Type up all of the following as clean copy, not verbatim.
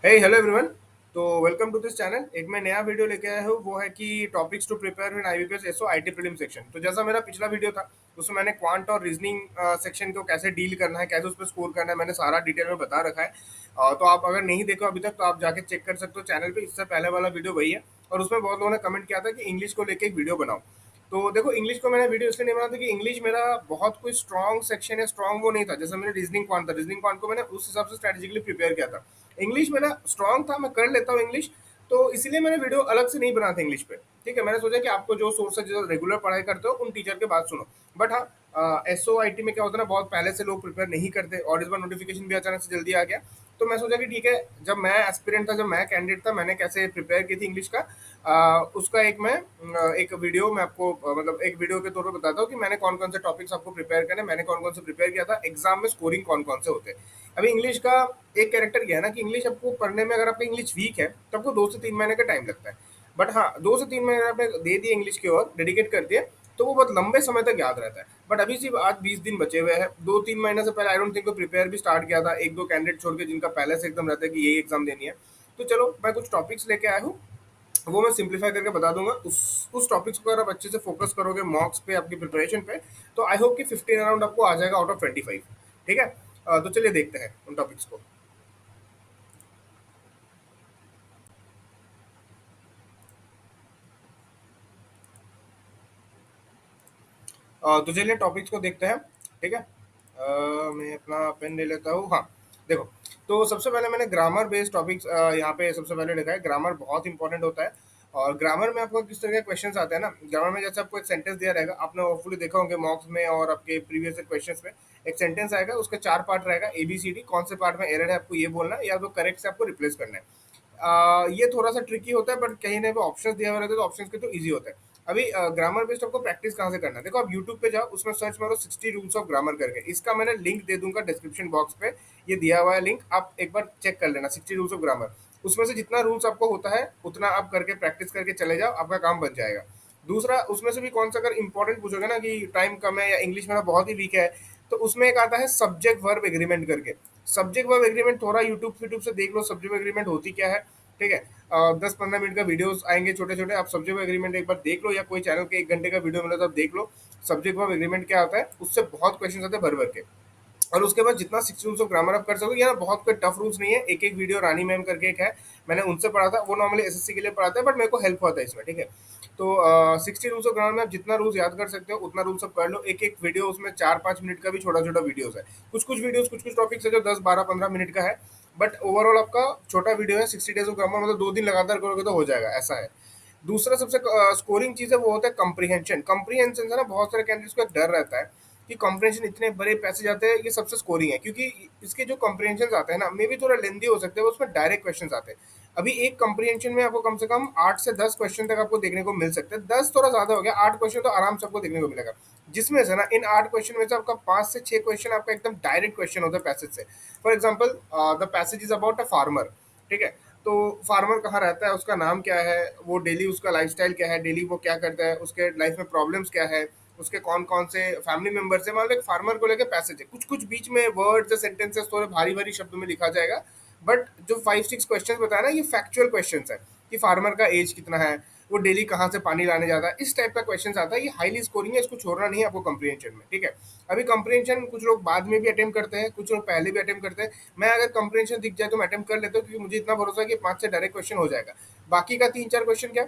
Hello everyone. तो welcome to this channel. एक मैं नया वीडियो लेके आया हूँ, वो है कि topics to prepare in IBPS SO IT prelim section. तो जैसा मेरा पिछला वीडियो था उसमें मैंने क्वांट और रीजनिंग सेक्शन को कैसे डील करना है, कैसे उस पर स्कोर करना है, मैंने सारा डिटेल में बता रखा है। तो आप अगर नहीं देखो अभी तक तो आप जाके चेक कर सकते हो चैनल पे। इससे पहले वाला वीडियो वही है और उसमें बहुत लोगों ने कमेंट किया था कि इंग्लिश को लेके एक वीडियो बनाओ। तो देखो, इंग्लिश को मैंने वीडियो इसलिए नहीं बना था कि इंग्लिश मेरा बहुत कोई स्ट्रॉन्ग सेक्शन है, स्ट्रॉन्ग वो नहीं था। जैसे मैंने रीजनिंग क्वांट था, रीजनिंग क्वांट को मैंने उस हिसाब से स्ट्रेटेजिकली प्रिपेयर किया था। इंग्लिश मेरा स्ट्रॉन्ग था, मैं कर लेता हूँ इंग्लिश। तो इसीलिए मैंने वीडियो अलग से नहीं बना था इंग्लिश पे। ठीक है, मैंने सोचा कि आपको जो सोर्स है, जो रेगुलर पढ़ाई करते हो, उन टीचर के बात सुनो। बट हाँ, एस ओ आई टी में क्या होता है ना, बहुत पहले से लोग प्रिपेयर नहीं करते और इस बार नोटिफिकेशन भी अचानक से जल्दी आ गया। तो मैं सोचा कि ठीक है, जब मैं एस्पिरेंट था, जब मैं कैंडिडेट था, मैंने कैसे प्रिपेयर की थी इंग्लिश का, उसका एक वीडियो मैं आपको मतलब एक वीडियो के तौर पर बताता हूँ कि मैंने कौन कौन से टॉपिक्स आपको प्रिपेयर करने, मैंने कौन कौन से प्रिपेयर किया था, एग्जाम में स्कोरिंग कौन कौन से होते हैं। अभी इंग्लिश का एक कैरेक्टर क्या है ना कि इंग्लिश आपको पढ़ने में, अगर आपका इंग्लिश वीक है तो आपको 2 से 3 महीने का टाइम लगता है। बट हाँ, 2 से 3 महीने आपने दे दिए इंग्लिश की ओर, डेडिकेट कर दिए, तो वो बहुत लंबे समय तक याद रहता है। बट अभी सिर्फ आज 20 दिन बचे हुए हैं। 2-3 महीने से पहले आई डोंट थिंक को प्रिपेयर भी स्टार्ट किया था, एक दो कैंडिडेट छोड़ के जिनका पहले से एकदम रहता है कि यही एग्जाम देनी है। तो चलो, मैं कुछ टॉपिक्स लेके आया हूँ, वो मैं सिंप्लीफाई करके बता दूंगा। उस टॉपिक्स को अगर आप अच्छे से फोकस करोगे मॉक्स पे, आपकी प्रिपरेशन पे, तो आई होप कि 15 अराउंड आपको आ जाएगा आउट ऑफ 25। ठीक है। तो चलिए देखते हैं उन टॉपिक्स को। तो चलिए टॉपिक्स को देखते हैं। ठीक है। मैं अपना पेन ले लेता हूँ। हाँ, देखो, तो सबसे पहले मैंने ग्रामर बेस्ड टॉपिक्स यहाँ पे सबसे पहले लिखा है। ग्रामर बहुत इंपॉर्टेंट होता है। और ग्रामर में आपको किस तरह के क्वेश्चंस आते हैं ना, ग्रामर में जैसे आपको एक सेंटेंस दिया रहेगा, आपने होपफुली देखा होंगे मॉक्स में और आपके प्रीवियस क्वेश्चंस में। एक सेंटेंस आएगा, उसके 4 पार्ट रहेगा, ABCD, कौन से पार्ट में एरर है आपको ये बोलना है, या तो करेक्ट से आपको रिप्लेस करना है। ये थोड़ा सा ट्रिकी होता है, बट कहीं ना कहीं ऑप्शंस दिया हुआ रहता है, तो ऑप्शंस के तो ईजी होता है। अभी ग्रामर बेस्ड आपको प्रैक्टिस कहाँ से करना है, देखो आप यूट्यूब पे जाओ, उसमें सर्च मारो 60 रूल्स ऑफ ग्रामर करके। इसका मैंने लिंक दे दूंगा डिस्क्रिप्शन बॉक्स पे, ये दिया हुआ है लिंक, आप एक बार चेक कर लेना। 60 रूल्स ऑफ ग्रामर, उसमें से जितना रूल्स आपको होता है उतना आप करके प्रैक्टिस करके चले जाओ, आपका काम बन जाएगा। दूसरा, उसमें से भी कौन सा अगर इंपॉर्टेंट पूछोगे ना कि टाइम कम है या इंग्लिश मेरा बहुत ही वीक है, तो उसमें एक आता है सब्जेक्ट वर्ब एग्रीमेंट करके। सब्जेक्ट वर्ब एग्रीमेंट थोड़ा यूट्यूब से देख लो, सब्जेक्ट एग्रीमेंट होती क्या है। ठीक है। 10-15 मिनट का वीडियोस आएंगे छोटे छोटे, आप सब्जेक्ट एग्रीमेंट एक बार देख लो, या कोई चैनल के 1 घंटे का वीडियो मिला तो आप देख लो सब्जेक्ट वर्ब एग्रीमेंट क्या होता है। उससे बहुत क्वेश्चन आते हैं भर भर के। और उसके बाद जितना 60 रूल्स ऑफ ग्रामर आप कर सको, ये ना बहुत कोई टफ रूल्स नहीं है। एक एक वीडियो रानी मैम करके एक है, मैंने उनसे पढ़ा था, वो नॉर्मली एसएससी के लिए पढ़ाते हैं, बट मेरे को हेल्प होता है इसमें। ठीक है। तो 60 रूल्स ऑफ ग्रामर में आप जितना रूल्स याद कर सकते हो उतना रूल्स आप कर लो। एक एक वीडियो उसमें 4-5 मिनट का भी छोटा छोटा वीडियोस है। कुछ कुछ टॉपिक्स है जो 10-12-15 मिनट का है, बट ओवरऑल आपका छोटा वीडियो है। 60 डेज ऑफ ग्रामर मतलब 2 दिन लगातार करोगे तो हो जाएगा, ऐसा है। दूसरा सबसे स्कोरिंग चीज है, वो होता है कंप्रीहेंशन। कंप्रीहेंशन से ना बहुत सारे कैंडिडेट्स को एक डर रहता है कि कंप्रीहेंशन इतने बड़े पैसे जाते हैं, ये सबसे स्कोरिंग है, क्योंकि इसके जो कंप्रीहेंशन आते हैं ना, मे भी थोड़ा लेंदी हो सकते हैं, उसमें डायरेक्ट क्वेश्चन आते हैं। अभी एक कंप्रीहेंशन में आपको कम से कम 8 से 10 क्वेश्चन तक आपको देखने को मिल सकते हैं। 10 थोड़ा ज्यादा हो गया, 8 क्वेश्चन तो आराम से आपको देखने को मिलेगा। जिसमें से ना इन 8 क्वेश्चन में से आपका 5 से 6 क्वेश्चन आपका एकदम डायरेक्ट क्वेश्चन होता है पैसेज से। For example, the passage is about a farmer. ठीक है। तो फार्मर कहाँ रहता है, उसका नाम क्या है, वो डेली उसका लाइफस्टाइल क्या है, डेली वो क्या करता है, उसके लाइफ में प्रॉब्लम्स क्या है, उसके कौन कौन से फैमिली मेंबर्स है। मान लो एक फार्मर को लेकर पैसेज है, कुछ कुछ बीच में वर्ड्स या सेंटेंसेस थोड़े भारी भारी शब्दों में लिखा जाएगा। बट जो 5-6 क्वेश्चन बताया ना, ये फैक्चुअल क्वेश्चन है कि फार्मर का एज कितना है, वो डेली कहाँ से पानी लाने जाता है, इस टाइप का क्वेश्चन आता है। ये हाईली स्कोरिंग है, इसको छोड़ना नहीं है आपको कंप्रीहेंशन में। ठीक है। अभी कंप्रीहेंशन कुछ लोग बाद में भी अटेम्प्ट करते हैं, कुछ लोग पहले भी अटेम्प्ट करते हैं। मैं अगर कंप्रीहेंशन दिख जाए तो मैं अटेम्प्ट कर लेता हूँ, क्योंकि मुझे इतना भरोसा है कि 5 से डायरेक्ट क्वेश्चन हो जाएगा। बाकी का 3-4 क्वेश्चन क्या,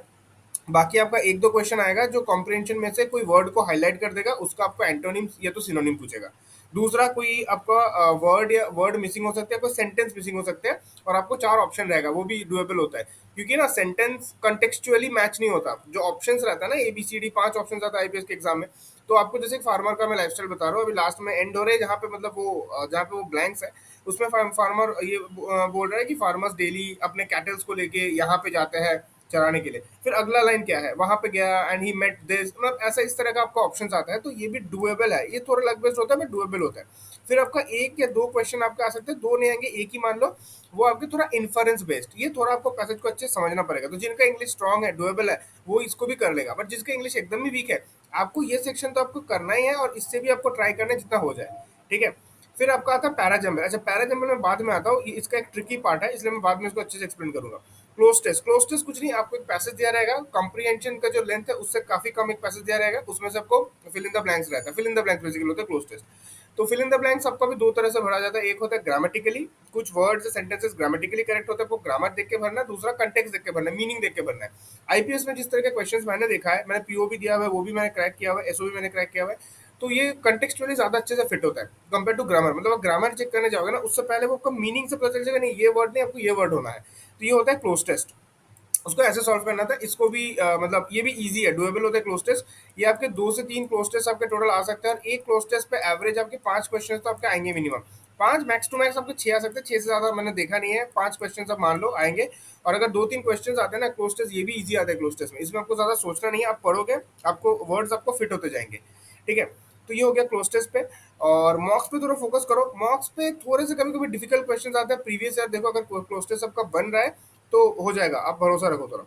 बाकी आपका 1-2 क्वेश्चन आएगा जो कॉम्प्रिहेंशन में से कोई वर्ड को हाईलाइट कर देगा, उसका आपको एंटोनिम या तो सिनोनिम पूछेगा। दूसरा, कोई आपका वर्ड या वर्ड मिसिंग हो सकते हैं, कोई सेंटेंस मिसिंग हो सकते हैं, और आपको 4 ऑप्शन रहेगा, वो भी डुएबल होता है। क्योंकि ना सेंटेंस कंटेक्चुअली मैच नहीं होता। जो ऑप्शंस रहता है ना, ABCD 5 ऑप्शन आता है आईपीएस के एग्जाम में। तो आपको जैसे फार्मर का मैं लाइफस्टाइल बता रहा हूँ, अभी लास्ट में एंड हो रहे हैं जहाँ पे मतलब वो जहाँ पे वो ब्लैंक्स है, उसमें फार्मर ये बोल रहा है कि फार्मर्स डेली अपने कैटल्स को लेके यहाँ पे जाते हैं चराने के लिए। फिर अगला लाइन क्या है, वहां पे गया एंड ही मेट दिस, मतलब ऐसा इस तरह का आपका ऑप्शन आता है। तो ये भी डुएबल है, ये थोड़ा लग बेस्ड होता है, बट डुएबल होता है। फिर आपका 1 या 2 क्वेश्चन आपका आ सकते हैं, दो नहीं आएंगे, एक ही मान लो। वो आपके थोड़ा इन्फरेंस बेस्ड, ये थोड़ा आपको पैसेज को अच्छे से समझना पड़ेगा। तो जिनका इंग्लिश स्ट्रांग है, डुएबल है, वो इसको भी कर लेगा। बट जिसका इंग्लिश एकदम ही वीक है, आपको ये सेक्शन तो आपको करना ही है, और इससे भी आपको ट्राई करना है जितना हो जाए। ठीक है। फिर आपका आता है पैराजम्बल। अच्छा, पैराजम्बल में बाद में आता हूँ, इसका एक ट्रिकी पार्ट है, इसलिए मैं बाद में इसको अच्छे से एक्सप्लेन करूंगा। क्लोज टेस्ट, क्लोज टेस्ट कुछ नहीं, आपको एक पैसेज दिया रहेगा, कॉम्प्रिहेंशन का जो लेंथ है उससे काफी कम एक पैसेज दिया रहेगा, उसमें से आपको फिल इन द ब्लैंक्स रहता है, fill in the blanks basically होता है क्लोज टेस्ट। तो फिल इन द ब्लैंक्स आपका भी दो तरह से भरा जाता है, एक होता है ग्रामेटिकली, कुछ वर्ड्स सेंटेंसेस ग्रामेटिकली करेक्ट होता है, वो ग्रामर देख के भरना है, दूसरा कंटेक्स्ट देख के भरना है, मीनिंग देख के भरना है। आईपीएस में जिस तरह के क्वेश्चंस मैंने देखा है, मैंने पीओ भी दिया हुआ है, वो भी मैंने क्रैक किया हुआ है, एसओ भी मैंने क्रैक किया हुआ है, तो ये कंटेक्चुअली ज्यादा अच्छे से फिट होता है कंपेयर टू ग्रामर। मतलब आप ग्रामर चेक करने जाओगे ना, उससे पहले वो आपको मीनिंग से पता चल जाएगा, नहीं ये वर्ड नहीं, आपको ये वर्ड होना है। तो ये होता है क्लोज टेस्ट, उसको ऐसे सॉल्व करना था। इसको भी मतलब ये भी इजी है, डुएबल होता है क्लोज टेस्ट। ये आपके 2 से 3 क्लोज टेस्ट आपके टोटल आ सकते हैं, और एक क्लोज टेस्ट पे एवरेज आपके 5 क्वेश्चन तो आपके आएंगे मिनिमम। 5 मैक्स टू मैक्स आपके 6 आ सकते हैं, 6 से ज्यादा मैंने देखा नहीं है, 5 क्वेश्चन आप मान लो आएंगे। और अगर 2-3 क्वेश्चन आते हैं ना क्लोज टेस्ट, ये भी इजी आता है क्लोज टेस्ट में, इसमें आपको ज्यादा सोचना नहीं है, आप पढ़ोगे, आपको वर्ड्स आपको फिट होते जाएंगे। ठीक है, तो ये हो गया क्लोज टेस्ट पे। और मॉक्स पे थोड़ा फोकस करो, मॉक्स पे थोड़े से कभी कभी डिफिकल्ट क्वेश्चन आते हैं प्रीवियस ईयर, देखो अगर क्लोज टेस्ट आपका बन रहा है तो हो जाएगा, आप भरोसा रखो थोड़ा।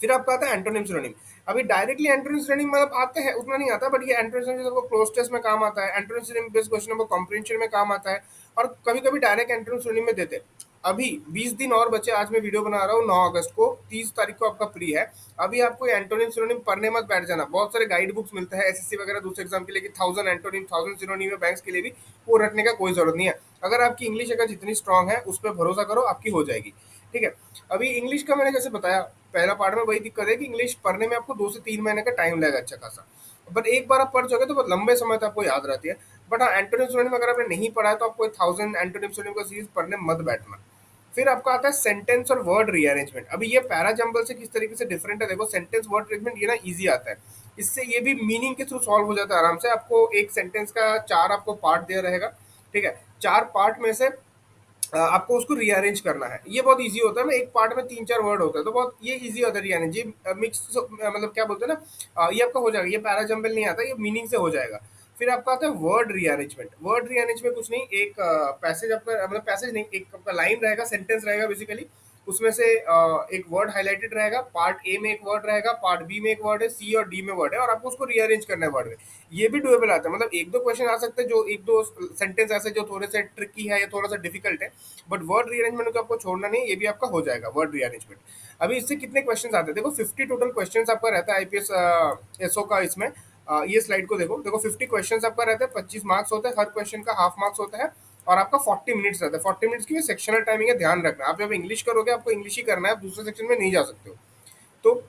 फिर आपका आता है एंटोनिम सिनोनिम। अभी डायरेक्टली एंटोनिम सिनोनिम मतलब आते हैं, उतना नहीं आता, बट ये एंटोनिम सिनोनिम आपको क्लोज टेस्ट में काम आता है, एंटोनिम सिनोनिम बेस्ड क्वेश्चन आपको कॉम्प्रिहेंशन में काम आता है, और कभी कभी डायरेक्ट एंटोनिम सिनोनिम में देते हैं। अभी 20 दिन और बचे, आज मैं वीडियो बना रहा हूँ 9 अगस्त को, 30 तारीख को आपका फ्री है। अभी आपको एंटोनिम सिनोनिम पढ़ने मत बैठ जाना, बहुत सारे गाइड बुक्स मिलते हैं एसएससी वगैरह दूसरे एग्जाम के लिए कि 1000 एंटोनिम 1000 सिनोनिम है, बैंक्स के लिए भी वो रटने का कोई जरूरत नहीं है। अगर आपकी इंग्लिश अगर जितनी स्ट्रांग है उस पर भरोसा करो, आपकी हो जाएगी। ठीक है, अभी इंग्लिश का मैंने जैसे बताया पहला पार्ट में, वही दिक्कत है कि इंग्लिश पढ़ने में आपको 2 से 3 महीने का टाइम लगेगा अच्छा खासा, बट एक बार आप पढ़ जाओगे तो बहुत लंबे समय तक आपको याद रहती है। बट हाँ, एंटोनिम सिनोनिम अगर आपने नहीं पढ़ा है तो आपको 1000 एंटोनिम सिनोनिम का सीरीज पढ़ने मत बैठना। फिर आपका आता है सेंटेंस और वर्ड रीअरेंजमेंट। अभी ये पैरा जंबल से किस तरीके से डिफरेंट है, देखो सेंटेंस वर्ड अरेंजमेंट ये ना इजी आता है, इससे ये भी मीनिंग के थ्रू सॉल्व हो जाता है आराम से। आपको एक सेंटेंस का 4 आपको पार्ट दिया रहेगा, ठीक है, 4 पार्ट में से आपको उसको रीअरेंज करना है, ये बहुत इजी होता है। मैं एक पार्ट में 3-4 वर्ड होता है तो बहुत ये इजी होता है रीअरेंज, ये मिक्स मतलब क्या बोलते हैं ना, ये आपका हो जाएगा, ये पैरा जंबल नहीं आता, ये मीनिंग से हो जाएगा। फिर आपका आता है वर्ड रीअरेंजमेंट। वर्ड रीअरेंजमेंट कुछ नहीं, एक पैसेज आपका, मतलब पैसेज नहीं, एक आपका लाइन रहेगा, सेंटेंस रहेगा बेसिकली, उसमें से एक वर्ड हाईलाइटेड रहेगा, पार्ट ए में एक वर्ड रहेगा, पार्ट बी में एक वर्ड है, सी और डी में वर्ड है, और आपको उसको रीअरेंज करना है वर्ड में। ये भी डुएबल आता है, मतलब 1-2 क्वेश्चन आ सकते हैं, जो 1-2 सेंटेंस ऐसे जो थोड़े से ट्रिकी है या थोड़ा सा डिफिकल्ट है, बट वर्ड रीअरेंजमेंट को आपको छोड़ना नहीं है, ये भी आपका हो जाएगा वर्ड रीअरेंजमेंट। अभी इससे कितने क्वेश्चन आते हैं, देखो 50 टोटल क्वेश्चन आपका रहता है आईपीएस एसओ का। इसमें ये स्लाइड को देखो, देखो 50 क्वेश्चन आपका रहता है, 25 मार्क्स होता है, हर क्वेश्चन का हाफ मार्क्स होता है, और आपका 40 मिनट्स रहता है। 40 मिनट्स की सेक्शनल टाइमिंग है, ध्यान रखना, आप जब इंग्लिश करोगे आपको इंग्लिश ही करना है, आप दूसरे सेक्शन में नहीं जा सकते हो। तो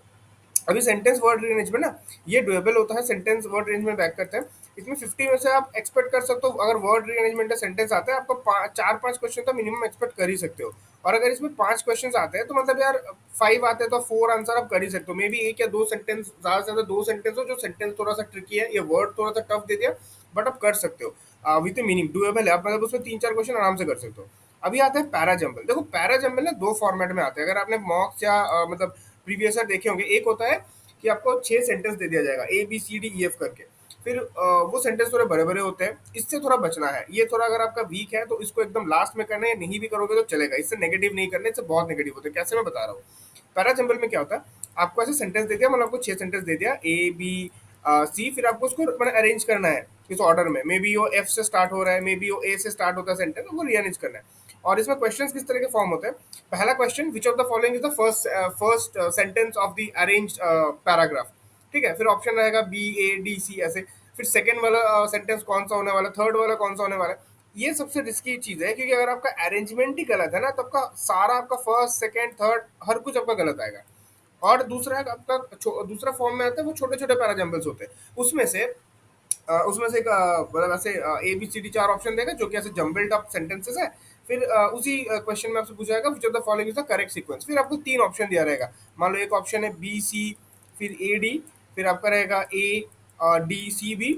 अभी सेंटेंस वर्ड अरेंजमेंट ना, ये डुएबल होता है, सेंटेंस वर्ड अरेंजमेंट बैक करते हैं। इसमें 50 में से आप एक्सपेक्ट कर सकते हो, अगर वर्ड अरेंजमेंट का सेंटेंस आता है आपको 4-5 क्वेश्चन तो मिनिमम एक्सपेक्ट कर ही सकते हो। और अगर इसमें 5 क्वेश्चन आते हैं तो मतलब यार 5 आते हैं तो 4 आंसर आप कर ही सकते हो। मे बी 1 या 2 सेंटेंस, ज्यादा से ज्यादा 2 सेंटेंस हो जो सेंटेंस थोड़ा सा ट्रिकी है, ये वर्ड थोड़ा सा टफ दे दिया, बट आप कर सकते हो विद मीनिंग, डुएबल है, आप मतलब उसमें 3-4 क्वेश्चन आराम से कर सकते हो। अभी आता है पैरा जंबल। देखो पैरा जंबल ना 2 फॉर्मेट में आते हैं, अगर आपने मॉक्स या मतलब प्रीवियस देखे होंगे, एक होता है कि आपको 6 सेंटेंस दे दिया जाएगा ABCDEF करके, फिर वो सेंटेंस थोड़े बड़े बड़े होते हैं, इससे थोड़ा बचना है। ये थोड़ा अगर आपका वीक है तो इसको एकदम लास्ट में करना है, नहीं भी करोगे तो चलेगा, इससे नेगेटिव नहीं करना, इससे बहुत नेगेटिव होते हैं। कैसे, मैं बता रहा हूँ। पैरा जंबल में क्या होता है, आपको ऐसे सेंटेंस दे दिया, मतलब आपको 6 सेंटेंस दे दिया A B C, फिर आपको उसको मतलब अरेंज करना है इस ऑर्डर में, मे बी वो F से स्टार्ट हो रहा है, मे बी वो A से स्टार्ट होता है सेंटेंस, वो रीअरेंज करना है। और इसमें क्वेश्चंस किस तरह के फॉर्म होते हैं, पहला question, which of the following is the first sentence of the arranged paragraph, ठीक है, फिर ऑप्शन रहेगा B A D C ऐसे। फिर सेकंड वाला सेंटेंस कौन सा होने वाला, थर्ड वाला कौन सा होने वाला है। ये सबसे रिस्की चीज है, क्योंकि अगर आपका अरेंजमेंट ही गलत है ना, तो आपका सारा, आपका फर्स्ट सेकंड थर्ड हर कुछ आपका गलत आएगा। और दूसरा है आपका दूसरा फॉर्म में आता है, वो छोटे छोटे पैराजम्बल्स होते हैं, उसमें से एक मतलब ऐसे ABCD 4 ऑप्शन देगा जो कि ऐसे जम्बल्ड अप सेंटेंसेस है। फिर उसी क्वेश्चन में आपसे पूछा जाएगा which of the following is the correct sequence, फिर आपको 3 ऑप्शन दिया रहेगा। मान लो एक ऑप्शन है BC, फिर AD, फिर आपका रहेगा ADCB।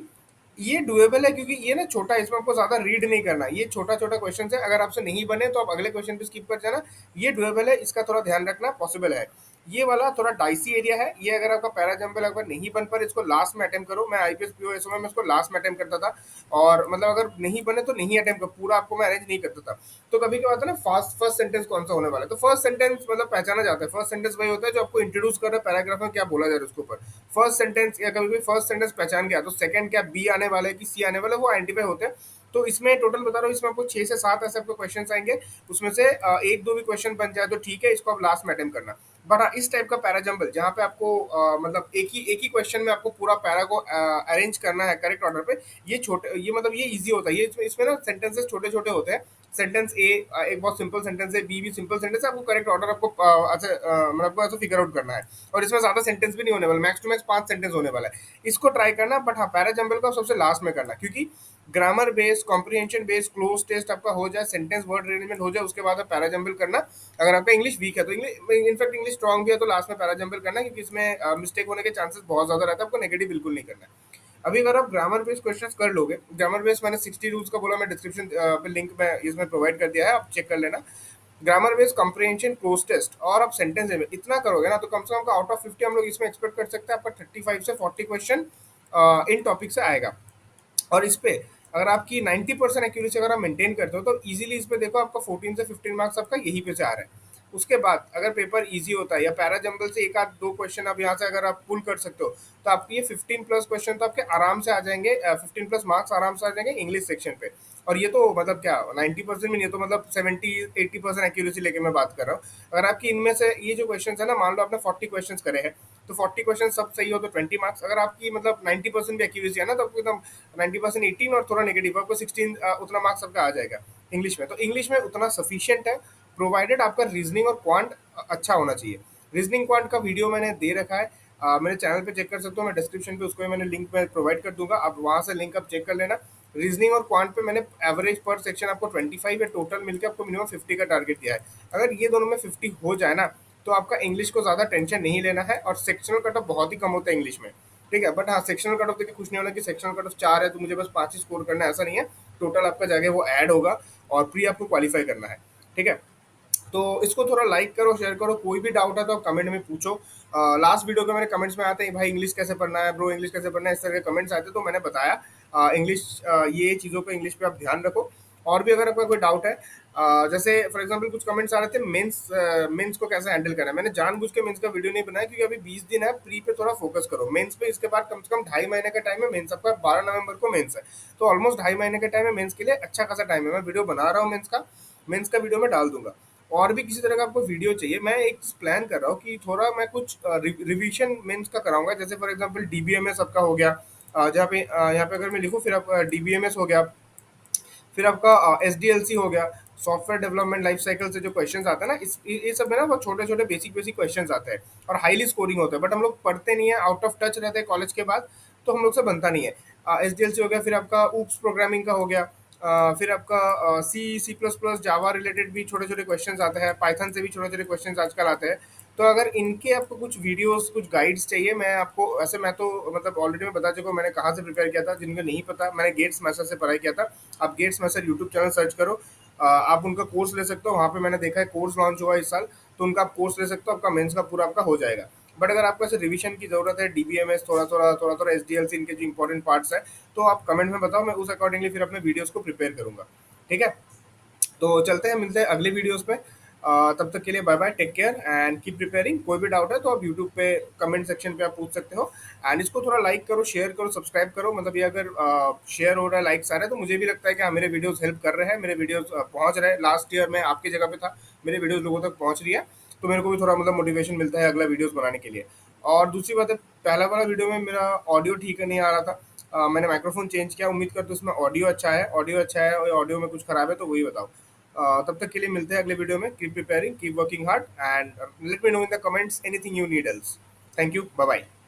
ये डुएबल है क्योंकि ये ना छोटा है, इसमें आपको ज्यादा रीड नहीं करना, ये छोटा छोटा क्वेश्चन है, अगर आपसे नहीं बने तो आप अगले क्वेश्चन पे स्किप कर जाना। ये डुएबल है, इसका थोड़ा ध्यान रखना, पॉसिबल है। ये वाला थोड़ा डाइसी एरिया है, ये अगर आपका पैरा जंबल अगर नहीं बन पर इसको लास्ट में अटेम्प्ट करो। मैं आईपीएस पीओएसओ में इसको लास्ट में अटेम्प्ट करता था, और मतलब अगर नहीं बने तो नहीं अटेम्प्ट कर, पूरा आपको मैं अरेंज नहीं करता था। तो कभी क्या होता है ना, फर्स्ट सेंटेंस कौन सा होने वाला है, तो फर्स्ट सेंटेंस मतलब पहचाना जाता है। फर्स्ट सेंटेंस वही होता है जो आपको इंट्रोड्यूस कर रहा है पैराग्राफ में, क्या बोला जा रहा है उसके ऊपर। फर्स्ट सेंटेंस या कभी भी फर्स्ट सेंटेंस पहचान गया तो सेकंड क्या बी आने वाला है कि सी आने वाला है, वो आइडेंटिफाई होते हैं। तो इसमें टोटल बता रहा हूँ, इसमें आपको 6 से 7 ऐसे आपको क्वेश्चंस आएंगे, उसमें से 1-2 भी क्वेश्चन बन जाए तो ठीक है, इसको आप लास्ट में अटेम्प्ट करना। बट हाँ, इस टाइप का पैरा जंबल जहाँ पे आपको मतलब एक ही क्वेश्चन में आपको पूरा पैरा को अरेंज करना है करेक्ट ऑर्डर पे, ये छोटे, ये मतलब ये इजी होता है। ये इसमें ना सेंटेंसेस छोटे छोटे होते हैं। सेंटेंस ए एक बहुत सिंपल सेंटेंस है, बी भी सिंपल सेंटेंस है, आपको करेक्ट ऑर्डर आपको मतलब आपको ऐसे फिगर आउट करना है। और इसमें ज्यादा सेंटेंस भी नहीं होने वाला, मैक्स टू मैक्स 5 सेंटेंस होने वाला है। इसको ट्राई करना, बट हाँ पैरा जंबल को सबसे लास्ट में करना, क्योंकि grammar based, comprehension based cloze test आपका हो जाए, सेंटेंस वर्ड अरेंजमेंट हो जाए, उसके बाद आप पैरा जंबल करना। अगर आपका इंग्लिश वीक है तो इंग्लिश, इनफैक्ट इंग्लिश स्ट्रॉन्ग भी है तो लास्ट में पैरा जंबल करना, क्योंकि इसमें मिस्टेक होने के चांसेस बहुत ज्यादा रहता है, आपको नेगेटिव बिल्कुल नहीं करना है। अभी अगर आप ग्रामर बेस्ड क्वेश्चंस कर लोगे, ग्रामर बेस्ड मैंने 60 रूल्स का बोला, मैं डिस्क्रिप्शन पे लिंक में इसमें प्रोवाइड कर दिया है, आप चेक कर लेना। Grammar based comprehension cloze test और आप सेंटेंस में इतना करोगे ना, तो कम से कम आउट ऑफ 50 हम लोग इसमें एक्सपेक्ट कर सकते हैं आपका 35 से 40 क्वेश्चन इन टॉपिक से आएगा। और इस पे अगर आपकी 90% एक्यूरेसी अगर आप मेंटेन करते हो, तो इजीली इस पे देखो आपका 14 से 15 मार्क्स आपका यहीं पे से आ रहा है। उसके बाद अगर पेपर इजी होता है या पैरा जंबल से एक आध दो क्वेश्चन आप यहाँ से अगर आप पुल कर सकते हो, तो आपके ये 15 प्लस क्वेश्चन तो आपके आराम से आ जाएंगे, 15 प्लस मार्क्स आराम से आ जाएंगे इंग्लिश सेक्शन पे। और ये तो मतलब क्या 90% में नहीं, तो मतलब 70-80% एक्यूरेसी लेके मैं बात कर रहा हूँ। अगर आपकी इनमें से ये जो क्वेश्चन है ना, मान लो आपने 40 क्वेश्चन करे हैं, तो 40 क्वेश्चन सब सही हो तो 20 मार्क्स। अगर आपकी मतलब 90% भी एक्यूरेसी है ना, तो आपको एकदम 90% 18 और थोड़ा नेगेटिव आपको 16 उतना मार्क्स आपका आ जाएगा इंग्लिश में। तो इंग्लिश में उतना सफिशियंट है, प्रोवाइडेड आपका रीजनिंग और क्वांट अच्छा होना चाहिए। रीजनिंग क्वांट का वीडियो मैंने दे रखा है, मेरे चैनल पे चेक कर सकते हो, मैं डिस्क्रिप्शन पे उसको मैंने लिंक में प्रोवाइड कर दूंगा, आप वहां से लिंक आप चेक कर लेना। रीजनिंग और क्वांट पे मैंने एवरेज पर सेक्शन आपको 25 है, टोटल मिलकर आपको मिनिमम 50 का टारगेट दिया है। अगर ये दोनों में 50 हो जाए ना, तो आपका इंग्लिश को ज़्यादा टेंशन नहीं लेना है। और सेक्शनल कट ऑफ बहुत ही कम होता है इंग्लिश में, ठीक है। बट हाँ, सेक्शनल कट ऑफ देखिए कुछ नहीं होना कि सेक्शनल कट ऑफ 4 है तो मुझे बस 5 ही स्कोर करना है, ऐसा नहीं है। टोटल आपका जाके वो ऐड होगा और प्री आपको क्वालिफाई करना है, ठीक है। तो इसको थोड़ा लाइक करो, शेयर करो, कोई भी डाउट है तो कमेंट में पूछो। लास्ट वीडियो के मेरे कमेंट्स में आते हैं भाई इंग्लिश कैसे पढ़ना है ब्रो, इंग्लिश कैसे पढ़ना है, इस तरह के कमेंट्स आते हैं, तो मैंने बताया इंग्लिश, ये चीज़ों पे इंग्लिश पे आप ध्यान रखो। और भी अगर आपका कोई डाउट है, जैसे फॉर एग्जांपल कुछ कमेंट्स आ रहे थे मेंस को कैसे हैंडल करना है, मैंने जानबूझ के मेंस का वीडियो नहीं बनाया, क्योंकि अभी 20 दिन है, प्री पे थोड़ा फोकस करो, मेंस पे इसके बाद कम से कम 2.5 महीने का टाइम है। मेंस आपका 12 नवंबर को मेंस है, तो ऑलमोस्ट 2.5 महीने का टाइम है मेंस के लिए, अच्छा खासा टाइम है। मैं वीडियो बना रहा हूँ मेंस का वीडियो मैं डाल दूंगा। और भी किसी तरह का आपको वीडियो चाहिए, मैं एक प्लान कर रहा हूँ कि थोड़ा मैं कुछ रिवीजन मेंस का कराऊंगा, जैसे फॉर एग्जांपल डीबीएमएस आपका हो गया, जहाँ पे यहाँ पे अगर मैं लिखूँ, फिर आप डीबीएमएस हो गया, फिर आपका एसडीएलसी हो गया, सॉफ्टवेयर डेवलपमेंट लाइफ साइकिल से जो क्वेश्चंस आते हैं ना, इस ये सब में ना बहुत छोटे छोटे बेसिक बेसिक क्वेश्चंस आते हैं और हाईली स्कोरिंग होता है, बट हम लोग पढ़ते नहीं है, आउट ऑफ टच रहते हैं कॉलेज के बाद, तो हम लोग से बनता नहीं है। एसडीएलसी हो गया, फिर आपका ऊप्स प्रोग्रामिंग का हो गया, फिर आपका C plus plus Java related भी छोटे छोटे क्वेश्चंस आते हैं, पाइथन से भी छोटे छोटे क्वेश्चंस आजकल आते हैं। तो अगर इनके आपको कुछ वीडियोस कुछ गाइड्स चाहिए, मैं आपको ऐसे, मैं तो मतलब ऑलरेडी मैं बता चुका हूँ मैंने कहाँ से प्रिपेयर किया था, जिनको नहीं पता, मैंने गेट्स मैसर से पढ़ाई किया था। आप गेट्स मैसर यूट्यूब चैनल सर्च करो, आप उनका कोर्स ले सकते हो, वहाँ पे मैंने देखा है कोर्स लॉन्च हुआ इस साल, तो उनका आप कोर्स ले सकते हो, आपका मेंस का पूरा आपका हो जाएगा। बट अगर आपको ऐसे रिवीजन की जरूरत है, डीबीएमएस थोड़ा थोड़ा एसडीएलसी, इनके जो इंपॉर्टेंट पार्ट्स है, तो आप कमेंट में बताओ, मैं उस अकॉर्डिंगली फिर अपने वीडियोस को प्रिपेयर करूंगा, ठीक है। तो चलते हैं, मिलते हैं अगले वीडियोस में। तब तक के लिए bye bye, take care and keep preparing. कोई भी डाउट है तो आप यूट्यूब पे कमेंट सेक्शन पे आप पूछ सकते हो। एंड इसको थोड़ा लाइक करो, शेयर करो, सब्सक्राइब करो, मतलब ये अगर शेयर हो रहा है, लाइक्स आ रहे हैं, तो मुझे भी लगता है कि हाँ मेरे वीडियोस हेल्प कर रहे हैं, मेरे वीडियोस पहुंच रहे हैं। लास्ट ईयर मैं आपकी जगह पे था, मेरे वीडियोस लोगों तक पहुंच रही है, तो मेरे को भी थोड़ा मतलब मोटिवेशन मिलता है अगला वीडियोस बनाने के लिए। और दूसरी बात है, पहला वाला वीडियो में मेरा ऑडियो ठीक नहीं आ रहा था, मैंने माइक्रोफोन चेंज किया, उम्मीद करता हूँ उसमें ऑडियो अच्छा है, ऑडियो अच्छा है और ऑडियो में कुछ खराब है तो वही बताओ। तब तक के लिए मिलते हैं अगले वीडियो में। Keep preparing, keep working hard and let me know in the comments anything you need else. Thank you, bye bye.